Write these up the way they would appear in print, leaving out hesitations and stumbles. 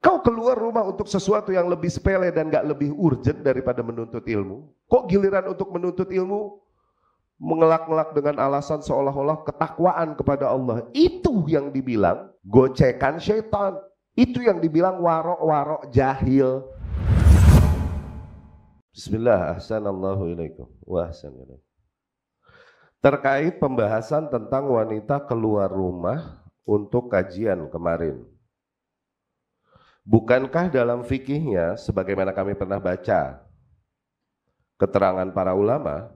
Kau keluar rumah untuk sesuatu yang lebih sepele dan gak lebih urgent daripada menuntut ilmu. Kok giliran untuk menuntut ilmu mengelak-ngelak dengan alasan seolah-olah ketakwaan kepada Allah. Itu yang dibilang gocekan syaitan. Itu yang dibilang warok-warok jahil. Bismillah, ahsanallahu ilaikum wa ahsanilaikum. Terkait pembahasan tentang wanita keluar rumah untuk kajian kemarin. Bukankah dalam fikihnya, sebagaimana kami pernah baca keterangan para ulama,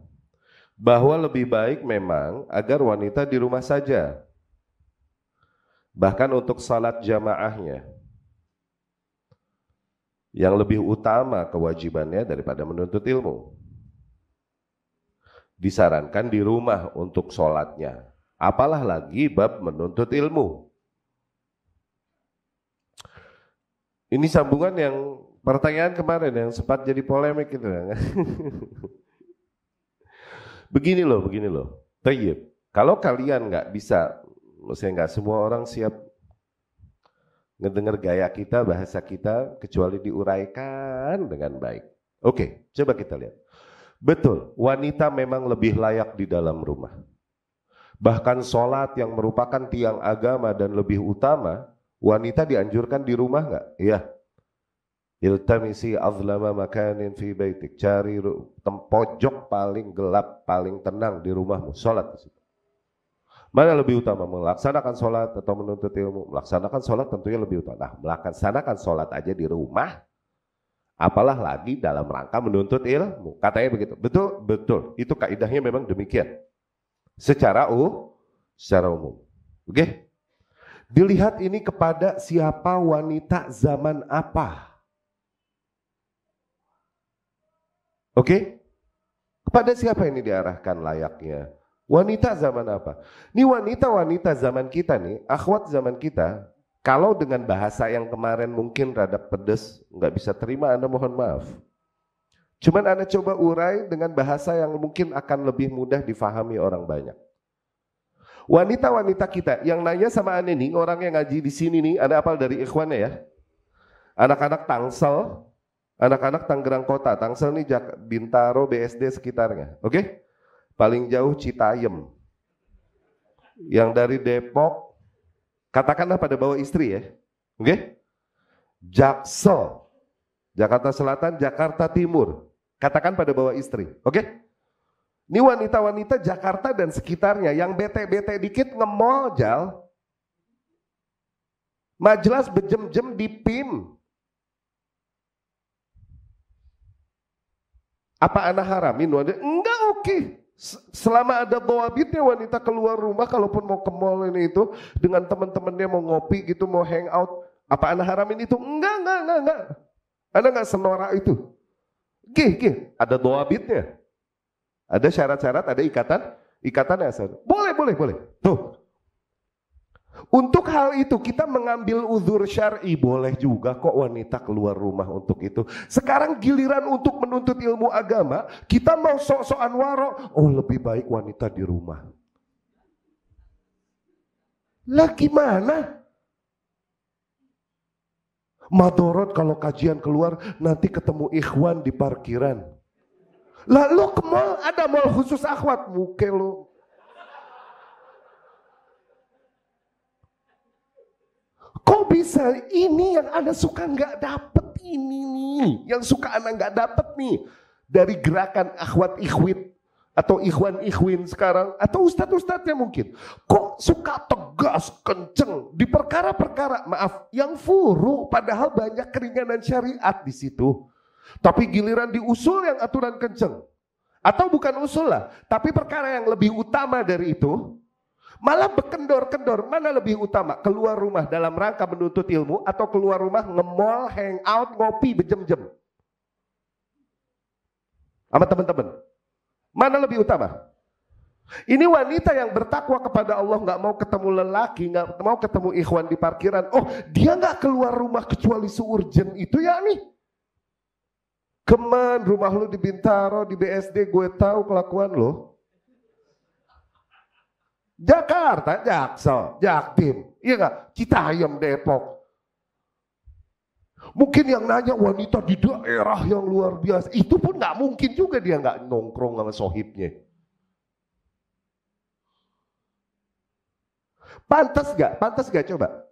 bahwa lebih baik memang agar wanita di rumah saja, bahkan untuk salat jamaahnya, yang lebih utama kewajibannya daripada menuntut ilmu. Disarankan di rumah untuk sholatnya, apalah lagi bab menuntut ilmu. Ini sambungan yang pertanyaan kemarin yang sempat jadi polemik gitu. Begini loh. Tayyib. Kalau kalian nggak bisa, maksudnya nggak semua orang siap ngedenger gaya kita, bahasa kita, kecuali diuraikan dengan baik. Oke, coba kita lihat. Betul, wanita memang lebih layak di dalam rumah. Bahkan sholat yang merupakan tiang agama dan lebih utama, wanita dianjurkan di rumah nggak? Iya. Iltamisi azlama makanin fi baitik. Cari pojok paling gelap, paling tenang di rumahmu. Sholat di situ. Mana lebih utama, melaksanakan sholat atau menuntut ilmu? Melaksanakan sholat tentunya lebih utama. Nah, melaksanakan sholat aja di rumah, apalah lagi dalam rangka menuntut ilmu. Katanya begitu. Betul, betul. Itu kaidahnya memang demikian. Secara umum. Oke? Dilihat ini kepada siapa, wanita zaman apa. Oke? Kepada siapa ini diarahkan layaknya? Wanita zaman apa? Ini wanita-wanita zaman kita nih, akhwat zaman kita, kalau dengan bahasa yang kemarin mungkin rada pedes, nggak bisa terima, Anda mohon maaf. Cuman Anda coba urai dengan bahasa yang mungkin akan lebih mudah difahami orang banyak. Wanita-wanita kita yang nanya sama Anda nih, orang yang ngaji di sini nih, Anda apal dari ikhwannya ya. Anak-anak Tangsel, anak-anak Tangerang Kota, Tangsel nih Bintaro, BSD sekitarnya, oke? Paling jauh Citayam. Yang dari Depok, katakanlah pada bawa istri ya, oke? Jaksel, Jakarta Selatan, Jakarta Timur, katakan pada bawa istri, oke? Ini wanita-wanita Jakarta dan sekitarnya yang bete-bete dikit nge-mall jal. Majelas bejem-jem di PIM. Apa anak haramin wanita? Enggak, oke. Selama ada dhawabitnya wanita keluar rumah kalaupun mau ke mall ini itu dengan teman-temannya mau ngopi gitu, mau hangout, apa anak haramin itu? Enggak. Anda enggak senorak itu. Gih, ada dhawabitnya. Ada syarat-syarat, ada ikatannya. Boleh. Tuh. Untuk hal itu kita mengambil uzur syar'i, boleh juga kok wanita keluar rumah untuk itu. Sekarang giliran untuk menuntut ilmu agama, kita mau sok-sokan warok, oh lebih baik wanita di rumah. Lah gimana? Madorot kalau kajian keluar, nanti ketemu ikhwan di parkiran. Lah lu ke mall, ada mall khusus akhwat, muke lu. Kok bisa ini yang Anda suka nggak dapet ini nih, yang suka Anda nggak dapet nih dari gerakan akhwat ikhwit atau ikhwan ikhwin sekarang atau ustadz-ustadznya mungkin. Kok suka tegas, kenceng di perkara-perkara maaf yang furu, padahal banyak keringanan syariat di situ. Tapi giliran di usul yang aturan kenceng atau bukan usul lah, tapi perkara yang lebih utama dari itu. Malah bekendor-kendor, mana lebih utama? Keluar rumah dalam rangka menuntut ilmu atau keluar rumah nge-mall, hangout, ngopi, bejem-jem? Sama teman-teman. Mana lebih utama? Ini wanita yang bertakwa kepada Allah, nggak mau ketemu lelaki, nggak mau ketemu ikhwan di parkiran. Oh, dia nggak keluar rumah kecuali seurgen itu ya nih. Keman, rumah lu di Bintaro, di BSD, gue tahu kelakuan lo. Jakarta, Jaksel, Jaktim, iya nggak? Citayam, Depok. Mungkin yang nanya wanita di daerah yang luar biasa, itu pun nggak mungkin juga dia nggak nongkrong sama sohibnya. Pantas gak? Pantas gak coba?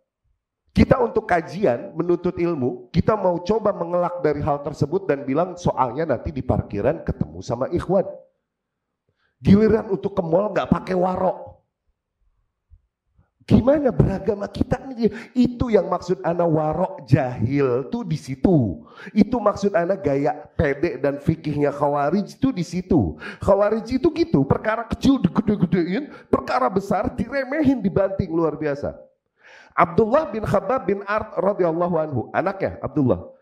Kita untuk kajian, menuntut ilmu, kita mau coba mengelak dari hal tersebut dan bilang soalnya nanti di parkiran ketemu sama ikhwan. Giliran untuk ke mall gak pakai warok. Gimana beragama kita ini? Itu yang maksud ana warok jahil tuh di situ. Itu maksud ana gaya pede dan fikihnya khawarij tuh di situ. Khawarij itu gitu, perkara kecil digede-gedein, perkara besar diremehin, dibanting luar biasa. Abdullah bin Khabbab bin Art radhiyallahu anhu, anaknya Abdullah,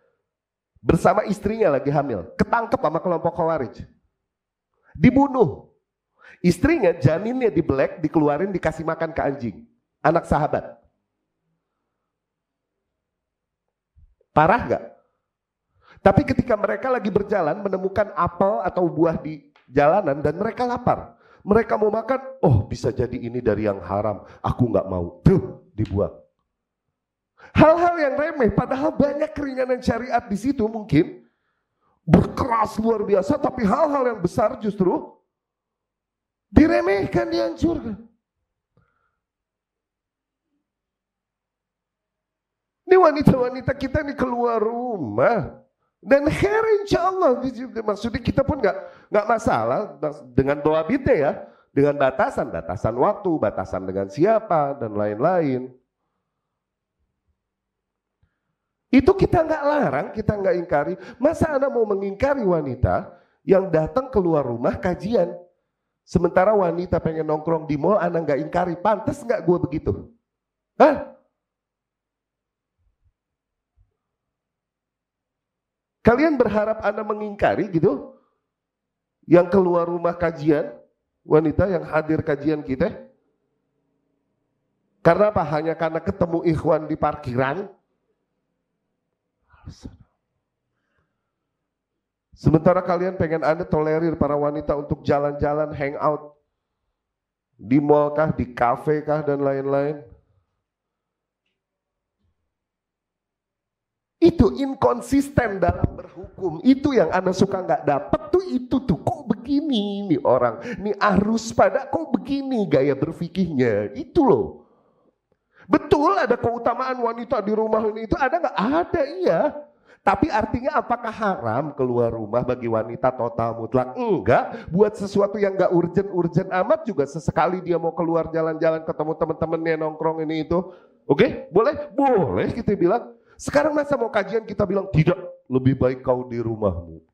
bersama istrinya lagi hamil, ketangkep sama kelompok khawarij. Dibunuh. Istrinya janinnya dibelek, dikeluarin, dikasih makan ke anjing. Anak sahabat. Parah gak? Tapi ketika mereka lagi berjalan menemukan apel atau buah di jalanan dan mereka lapar. Mereka mau makan, oh bisa jadi ini dari yang haram, aku gak mau. Tuh, dibuang. Hal-hal yang remeh, padahal banyak keringanan syariat di situ mungkin. Berkeras luar biasa, tapi hal-hal yang besar justru diremehkan, dihancurkan. Ini wanita-wanita kita nih keluar rumah dan khair insya Allah. Maksudnya kita pun nggak masalah dengan doa bidnya ya, dengan batasan waktu, batasan dengan siapa dan lain-lain. Itu kita nggak larang, kita nggak ingkari. Masa Anda mau mengingkari wanita yang datang keluar rumah kajian, sementara wanita pengen nongkrong di mall, Anda nggak ingkari? Pantas nggak gue begitu? Hah? Kalian berharap Anda mengingkari gitu? Yang keluar rumah kajian, wanita yang hadir kajian kita? Karena apa? Hanya karena ketemu ikhwan di parkiran? Sementara kalian pengen Anda tolerir para wanita untuk jalan-jalan, hangout di mall kah, di kafe kah, dan lain-lain? Itu inkonsisten dalam berhukum. Itu yang Anda suka nggak dapat tuh itu tuh. Kok begini nih orang? Nih arus pada kok begini gaya berfikihnya. Itu loh. Betul ada keutamaan wanita di rumah ini itu ada nggak? Ada iya. Tapi artinya apakah haram keluar rumah bagi wanita total mutlak? Enggak. Buat sesuatu yang nggak urgent amat juga sesekali dia mau keluar jalan-jalan ketemu teman-temannya nongkrong ini itu. Oke? Boleh? Boleh kita bilang. Sekarang masa mau kajian kita bilang tidak, lebih baik kau di rumahmu.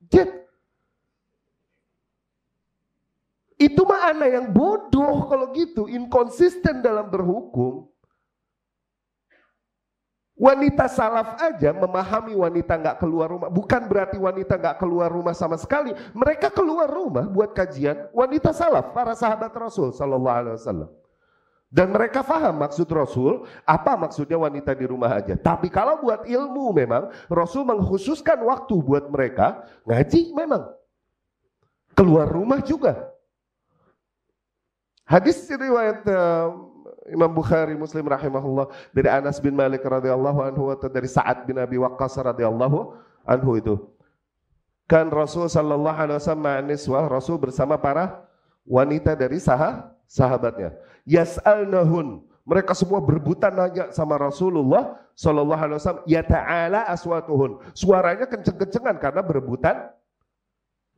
Itu mah ana yang bodoh kalau gitu, inkonsisten dalam berhukum. Wanita salaf aja memahami wanita nggak keluar rumah, bukan berarti wanita nggak keluar rumah sama sekali. Mereka keluar rumah buat kajian. Wanita salaf, para sahabat Rasul Sallallahu Alaihi Wasallam. Dan mereka paham maksud Rasul, apa maksudnya wanita di rumah aja. Tapi kalau buat ilmu memang, Rasul mengkhususkan waktu buat mereka, ngaji memang. Keluar rumah juga. Hadis riwayat Imam Bukhari Muslim rahimahullah dari Anas bin Malik radhiyallahu anhu atau dari Sa'ad bin Abi Waqqas radhiyallahu anhu itu. Kan Rasul sallallahu alaihi wasallam Rasul bersama para wanita dari sahabatnya. Yas'alnahun, mereka semua berebutan nanya sama Rasulullah sallallahu alaihi wasallam, ya ta'ala aswatuhun. Suaranya kenceng-kencengan karena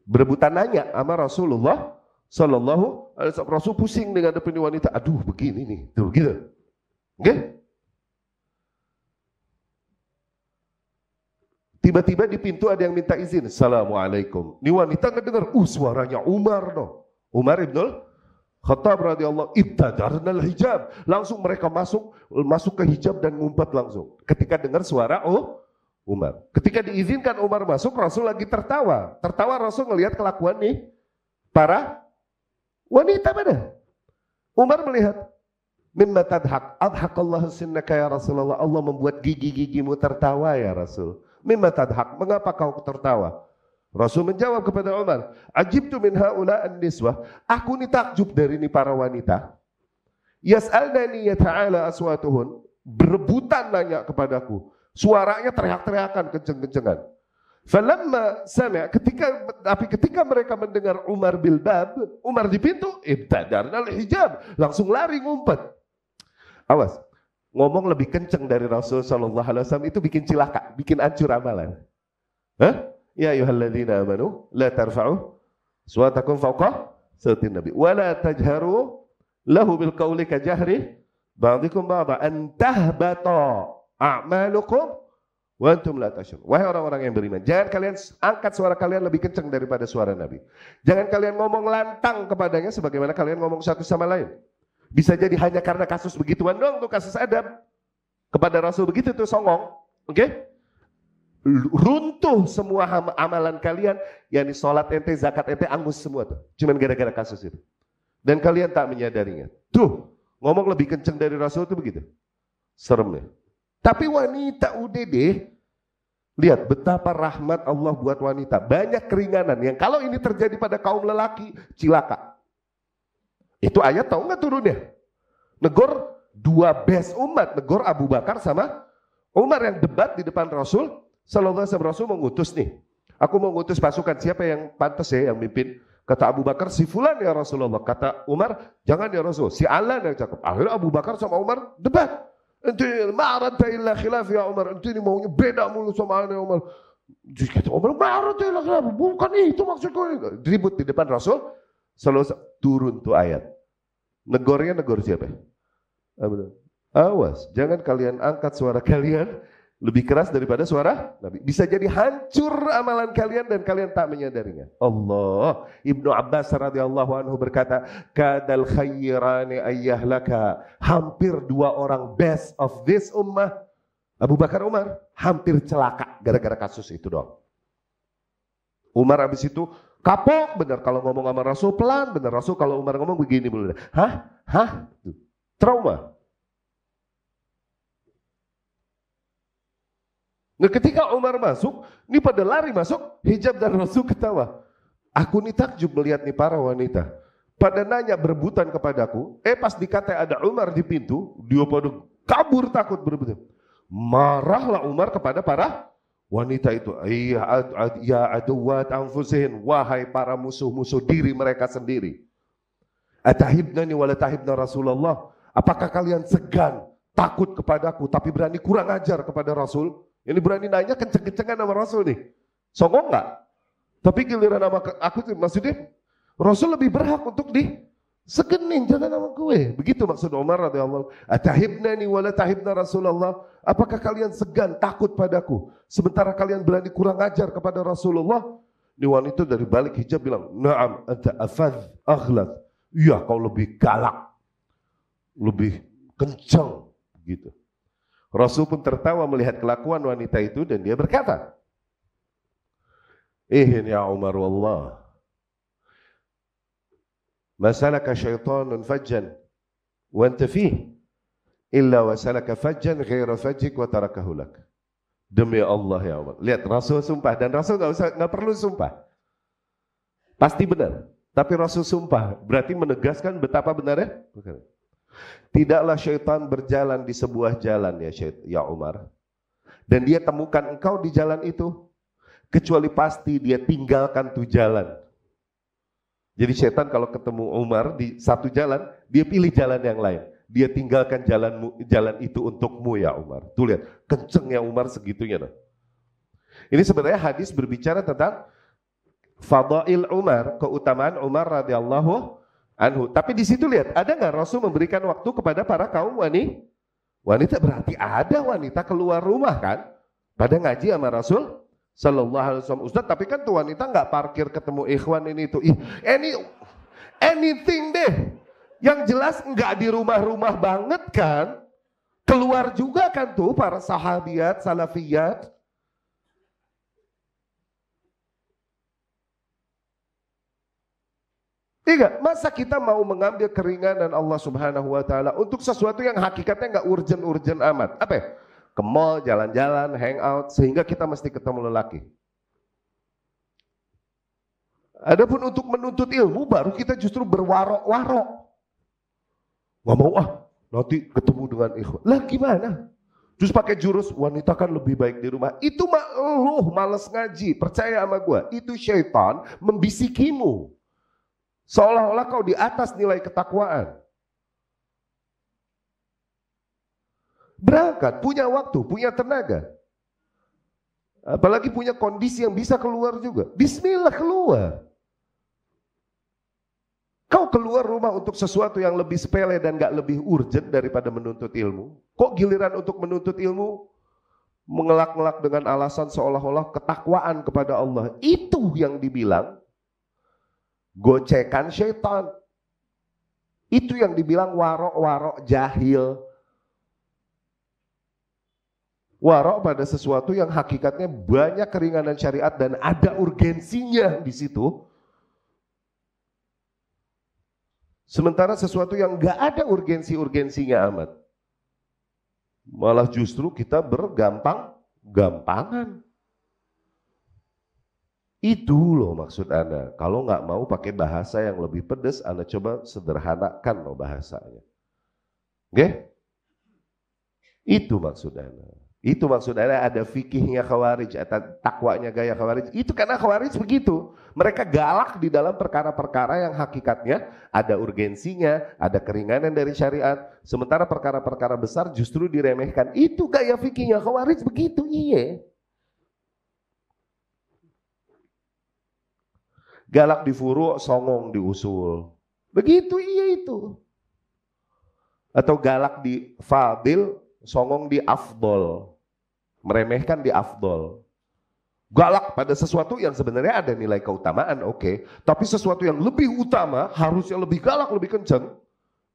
berebutan nanya sama Rasulullah sallallahu alaihi wasallam. Rasul pusing dengan depan wanita, aduh begini nih, tuh gitu. Oke? Tiba-tiba di pintu ada yang minta izin. Assalamualaikum. Ini wanita ngedengar, suaranya Umar no. Umar ibnul Khattab radhiyallahu ibtadarnal hijab. Langsung mereka masuk ke hijab dan ngumpet langsung. Ketika dengar suara Umar. Ketika diizinkan Umar masuk, Rasul lagi tertawa. Tertawa Rasul ngelihat kelakuan nih para wanita pada. Umar melihat, mimma tadhak, adhakallahu sinnaka ya Rasulullah. Allah membuat gigi-gigimu tertawa ya Rasul. Mimma tadhak, mengapa kau tertawa? Rasul menjawab kepada Umar, ajibtu min haula an-niswah, aku ni takjub dari ini para wanita. Yas'alnani ya ta'ala aswatuhun, berebutan nanya kepadaku. Suaranya teriak-teriakan, kenceng-kencengan. Falamma sami', ketika mereka mendengar Umar bil bab, Umar di pintu, ibtadarna al-hijab, langsung lari ngumpet. Awas, ngomong lebih kenceng dari Rasul sallallahu alaihi wasallam itu bikin cilaka, bikin hancur amalan. Hah? Ya ayyuhalladzina amanu la tarfa'u suwatakum fawqa sautin nabi wa la tajharu lahu bil qawli ka jahri ba'dikum ba'da an tahbata a'malukum wa antum la tashurun. Wahai orang-orang yang beriman, jangan kalian angkat suara kalian lebih kencang daripada suara Nabi. Jangan kalian ngomong lantang kepadanya sebagaimana kalian ngomong satu sama lain. Bisa jadi hanya karena kasus begituan doang tuh, kasus adab kepada Rasul begitu tuh songong. Oke? Runtuh semua amalan kalian, yakni sholat ente, zakat ente, angus semua tuh. Cuman gara-gara kasus itu. Dan kalian tak menyadarinya. Tuh, ngomong lebih kenceng dari Rasul tuh begitu. Serem ya. Tapi wanita udah deh. Lihat betapa rahmat Allah buat wanita. Banyak keringanan yang kalau ini terjadi pada kaum lelaki, cilaka. Itu ayat tahu nggak turunnya? Negor dua best umat, negor Abu Bakar sama Umar yang debat di depan Rasul. Sallallahu alaihi wasallam, Rasul mengutus nih. Aku mau ngutus pasukan, siapa yang pantas ya yang mimpin? Kata Abu Bakar, si fulan ya Rasulullah. Kata Umar, jangan ya Rasul, si Alan yang cakep. Akhirnya Abu Bakar sama Umar debat. Ente ma'aradta illa khilaf ya Umar. Ente ini maunya beda mulu sama Ana Umar. Jadi kata Umar, ma'aradta illa khilaf. Bukan itu maksudku. Ribut di depan Rasul. Selalu turun tuh ayat. Negornya negor siapa? Awas, jangan kalian angkat suara kalian lebih keras daripada suara Nabi. Bisa jadi hancur amalan kalian dan kalian tak menyadarinya. Allah. Ibnu Abbas radhiyallahu anhu berkata, kadal khairani ayyahlaka. Hampir dua orang best of this ummah, Abu Bakar Umar, hampir celaka gara-gara kasus itu doang. Umar habis itu kapok bener kalau ngomong sama Rasul, pelan bener. Rasul kalau Umar ngomong begini bener. Hah? Trauma. Nah ketika Umar masuk, ini pada lari masuk, hijab dan Rasul ketawa. Aku nih takjub melihat nih para wanita. Pada nanya berebutan kepadaku, pas dikata ada Umar di pintu, dia pada kabur takut berebutan. Marahlah Umar kepada para wanita itu. Ya aduwat anfusihin, wahai para musuh-musuh diri mereka sendiri. Atahibnani wala tahibna Rasulullah. Apakah kalian segan, takut kepadaku, tapi berani kurang ajar kepada Rasul? Ini berani nanya kenceng-kencengan sama Rasul nih. Songong nggak? Tapi giliran sama aku maksudnya Rasul lebih berhak untuk disegenin, jangan sama gue. Begitu maksud Umar radhiyallahu anhu. Atahibnani wala tahibna Rasulullah. Apakah kalian segan, takut padaku, sementara kalian berani kurang ajar kepada Rasulullah? Ini wanita dari balik hijab bilang, "Na'am, anta afadh, aghlad." Iya, kau lebih galak, lebih kencang gitu. Rasul pun tertawa melihat kelakuan wanita itu dan dia berkata, ya Umar wallah, masalaka syaitanun fajjan wa anta fih illa wasalaka fajjan ghaira fajjik wa tarakahu lak. Demi Allah ya Umar. Lihat Rasul sumpah dan Rasul nggak perlu sumpah. Pasti benar. Tapi Rasul sumpah berarti menegaskan betapa benarnya. Bukan. Tidaklah syaitan berjalan di sebuah jalan ya Umar. Dan dia temukan engkau di jalan itu. Kecuali pasti dia tinggalkan tuh jalan. Jadi syaitan kalau ketemu Umar di satu jalan, dia pilih jalan yang lain. Dia tinggalkan jalan itu untukmu ya Umar. Tuh lihat, kencengnya Umar segitunya. Ini sebenarnya hadis berbicara tentang fadail Umar, keutamaan Umar radhiyallahu anhu. Tapi di situ lihat, ada nggak Rasul memberikan waktu kepada para kaum wanita? Berarti ada wanita keluar rumah kan? Pada ngaji sama Rasul sallallahu alaihi wasallam. Ustaz, tapi kan tuh wanita nggak parkir ketemu ikhwan ini itu. Anything deh. Yang jelas nggak di rumah-rumah banget kan? Keluar juga kan tuh para sahabiat, salafiyat. Iya, masa kita mau mengambil keringanan Allah Subhanahu wa taala untuk sesuatu yang hakikatnya nggak urgent-urgent amat. Apa ya? Ke mall, jalan-jalan, hangout, sehingga kita mesti ketemu lelaki. Adapun untuk menuntut ilmu, baru kita justru berwarok-warok. Nggak mau nanti ketemu dengan ikhwan. Lah gimana? Terus pakai jurus, wanita kan lebih baik di rumah. Itu mah lu males ngaji, percaya sama gua. Itu syaitan membisikimu. Seolah-olah kau di atas nilai ketakwaan. Berangkat, punya waktu, punya tenaga. Apalagi punya kondisi yang bisa keluar juga. Bismillah keluar. Kau keluar rumah untuk sesuatu yang lebih sepele dan gak lebih urgent daripada menuntut ilmu. Kok giliran untuk menuntut ilmu mengelak-ngelak dengan alasan seolah-olah ketakwaan kepada Allah. Itu yang dibilang gocekan syaitan. Itu yang dibilang warok-warok jahil. Warok pada sesuatu yang hakikatnya banyak keringanan syariat dan ada urgensinya di situ. Sementara sesuatu yang gak ada urgensinya amat. Malah justru kita bergampangan. Itu loh maksud Anda. Kalau gak mau pakai bahasa yang lebih pedas, Anda coba sederhanakan loh bahasanya. Oke? Itu maksud Anda. Itu maksud ada fikihnya Khawarij, takwanya gaya Khawarij. Itu karena Khawarij begitu. Mereka galak di dalam perkara-perkara yang hakikatnya ada urgensinya, ada keringanan dari syariat. Sementara perkara-perkara besar justru diremehkan. Itu gaya fikihnya Khawarij begitu, iya. Galak di furu, songong di usul. Begitu, iya itu. Atau galak di fadil, songong di afdol. Meremehkan di afdol. Galak pada sesuatu yang sebenarnya ada nilai keutamaan, oke. Tapi sesuatu yang lebih utama, harusnya lebih galak, lebih kencang.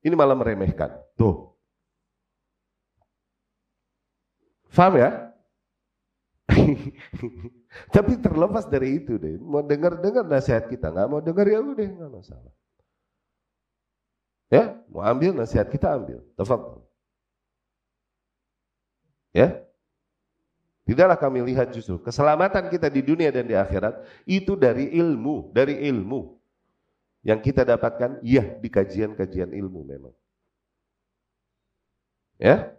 Ini malah meremehkan. Tuh. Paham ya? Tapi terlepas dari itu deh. Mau dengar nasihat kita, nggak mau dengar ya udah, nggak masalah. Ya, mau ambil nasihat kita ambil. Tafadhol. Ya. Tidaklah kami lihat justru keselamatan kita di dunia dan di akhirat itu dari ilmu yang kita dapatkan ya di kajian-kajian ilmu memang. Ya.